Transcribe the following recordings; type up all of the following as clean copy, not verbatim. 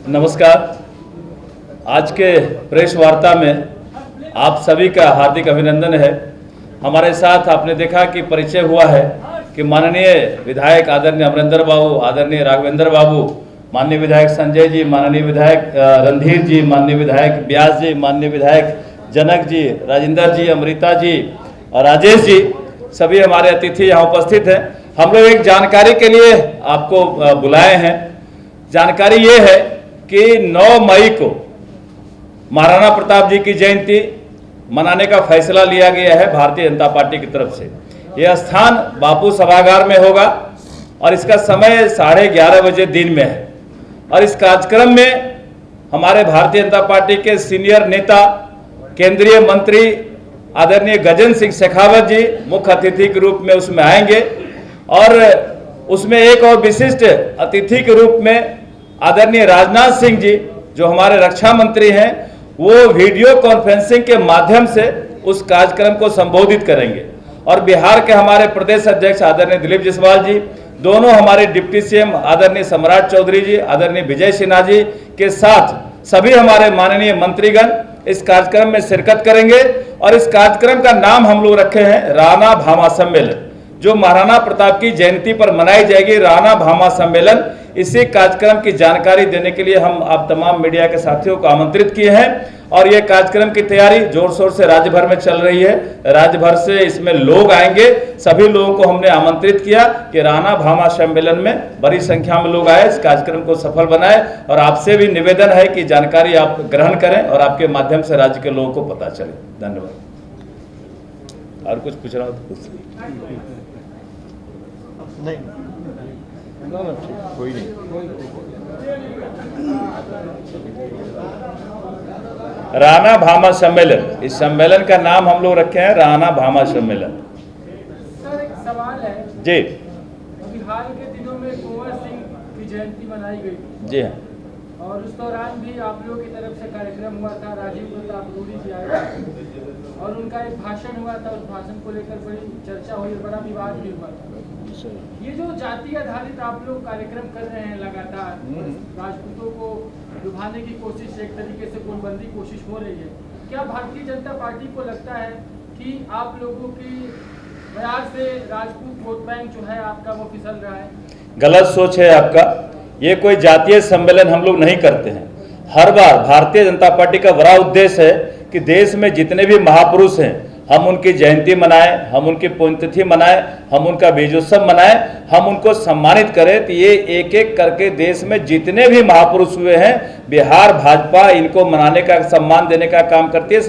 नमस्कार। आज के प्रेस वार्ता में आप सभी का हार्दिक अभिनंदन है। हमारे साथ आपने देखा कि परिचय हुआ है कि माननीय विधायक आदरणीय अमरेंद्र बाबू, आदरणीय राघवेंद्र बाबू, माननीय विधायक संजय जी, माननीय विधायक रणधीर जी, माननीय विधायक व्यास जी, माननीय विधायक जनक जी, राजेंद्र जी, अमृता जी और राजेश जी, सभी हमारे अतिथि यहाँ उपस्थित हैं। हम लोग एक जानकारी के लिए आपको बुलाए हैं। जानकारी ये है कि 9 मई को महाराणा प्रताप जी की जयंती मनाने का फैसला लिया गया है भारतीय जनता पार्टी की तरफ से। यह स्थान बापू सभागार में होगा और इसका समय 11:30 बजे दिन में है। और इस कार्यक्रम में हमारे भारतीय जनता पार्टी के सीनियर नेता, केंद्रीय मंत्री आदरणीय गजेंद्र सिंह शेखावत जी मुख्य अतिथि के रूप में उसमें आएंगे और उसमें एक और विशिष्ट अतिथि के रूप में आदरणीय राजनाथ सिंह जी जो हमारे रक्षा मंत्री हैं, वो वीडियो कॉन्फ्रेंसिंग के माध्यम से उस कार्यक्रम को संबोधित करेंगे। और बिहार के हमारे प्रदेश अध्यक्ष आदरणीय दिलीप जायसवाल जी, दोनों हमारे डिप्टी सीएम आदरणीय सम्राट चौधरी जी, आदरणीय विजय सिन्हा जी के साथ सभी हमारे माननीय मंत्रीगण इस कार्यक्रम में शिरकत करेंगे। और इस कार्यक्रम का नाम हम लोग रखे हैं राणा भामा सम्मेलन, जो महाराणा प्रताप की जयंती पर मनाई जाएगी, राणा भामा सम्मेलन। इसी कार्यक्रम की जानकारी देने के लिए हम आप तमाम मीडिया के साथियों को आमंत्रित किए हैं और ये कार्यक्रम की तैयारी जोर शोर से राज्य भर में चल रही है। राज्य भर से इसमें लोग आएंगे। सभी लोगों को हमने आमंत्रित किया कि राणा भामा सम्मेलन में बड़ी संख्या में लोग आए, इस कार्यक्रम को सफल बनाए। और आपसे भी निवेदन है कि जानकारी आप ग्रहण करें और आपके माध्यम से राज्य के लोगों को पता चले। धन्यवाद। और कुछ पूछ रहा हो तो पूछ नहीं, कोई नहीं। राणा भामा सम्मेलन, इस सम्मेलन का नाम हम लोग रखे हैं राणा भामा सम्मेलन। सर, एक सवाल है जी। हाल के दिनों में कुंवर सिंह की जयंती मनाई गई जी हाँ। और उस दौरान भी आप लोगों की तरफ से कार्यक्रम हुआ था। राजीव प्रताप रूडी जी आए थे और उनका एक भाषण हुआ था। उस भाषण को लेकर बड़ी चर्चा हुई, बड़ा विवाद भी हुआ था। ये जो जाति आधारित आप लोग कार्यक्रम कर रहे हैं लगातार, राजपूतों को लुभाने की कोशिश, एक तरीके से गुटबंदी कोशिश हो रही है, क्या भारतीय जनता पार्टी को लगता है कि आप लोगों की वजह से राजपूत वोट बैंक जो है आपका वो फिसल रहा है? गलत सोच है आपका। ये कोई जातीय सम्मेलन हम लोग नहीं करते हैं। हर बार भारतीय जनता पार्टी का बड़ा उद्देश्य है कि देश में जितने भी महापुरुष हैं हम उनकी जयंती मनाएं, हम उनकी पुण्यतिथि मनाएं, हम उनका बीजोत्सव मनाएं, हम उनको सम्मानित करें। तो ये एक एक करके देश में जितने भी महापुरुष हुए हैं, बिहार भाजपा इनको मनाने का, सम्मान देने का काम करती है,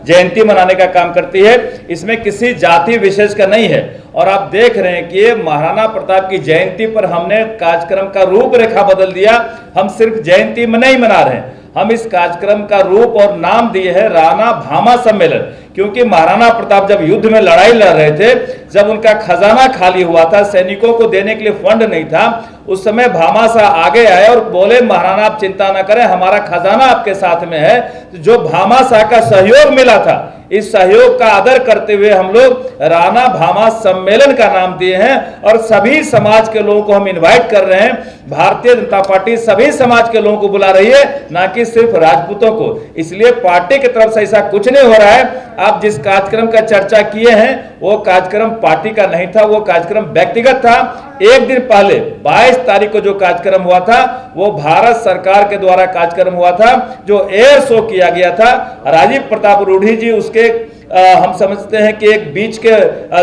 जयंती मनाने का काम करती है। इसमें किसी जाति विशेष का नहीं है। और आप देख रहे हैं कि ये महाराणा प्रताप की जयंती पर हमने कार्यक्रम का रूपरेखा बदल दिया। हम सिर्फ जयंती में नहीं मना रहे हैं, हम इस कार्यक्रम का रूप और नाम दिए है राणा भामा सम्मेलन। क्योंकि महाराणा प्रताप जब युद्ध में लड़ाई लड़ रहे थे, जब उनका खजाना खाली हुआ था, सैनिकों को देने के लिए फंड नहीं था, उस समय भामा शाह आगे आए और बोले महाराणा आप चिंता न करें, हमारा खजाना आपके साथ में है। तो जो भामा शाह का सहयोग मिला था, इस सहयोग का आदर करते हुए हम लोग राणा भामा सम्मेलन का नाम दिए हैं। और सभी समाज के लोगों को हम इनवाइट कर रहे हैं। भारतीय जनता पार्टी सभी समाज के लोगों को बुला रही है, ना कि सिर्फ राजपूतों को। इसलिए पार्टी की तरफ से ऐसा कुछ नहीं हो रहा है। आप जिस कार्यक्रम का चर्चा किए हैं वो कार्यक्रम पार्टी का नहीं था, वो कार्यक्रम व्यक्तिगत था। एक दिन पहले 22 तारीख को जो कार्यक्रम हुआ था वो भारत सरकार के द्वारा कार्यक्रम हुआ था, जो एयर शो किया गया था। राजीव प्रताप रूडी जी उसके हम समझते हैं कि एक बीच के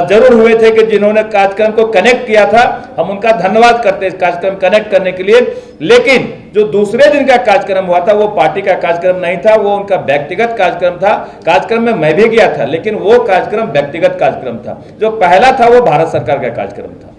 जरूर हुए थे कि जिन्होंने कार्यक्रम को कनेक्ट किया था। हम उनका धन्यवाद करते हैं कार्यक्रम कनेक्ट करने के लिए। लेकिन जो दूसरे दिन का कार्यक्रम हुआ था वो पार्टी का कार्यक्रम नहीं था, वो उनका व्यक्तिगत कार्यक्रम था। कार्यक्रम में मैं भी गया था, लेकिन वो कार्यक्रम व्यक्तिगत कार्यक्रम था। जो पहला था वो भारत सरकार का कार्यक्रम था।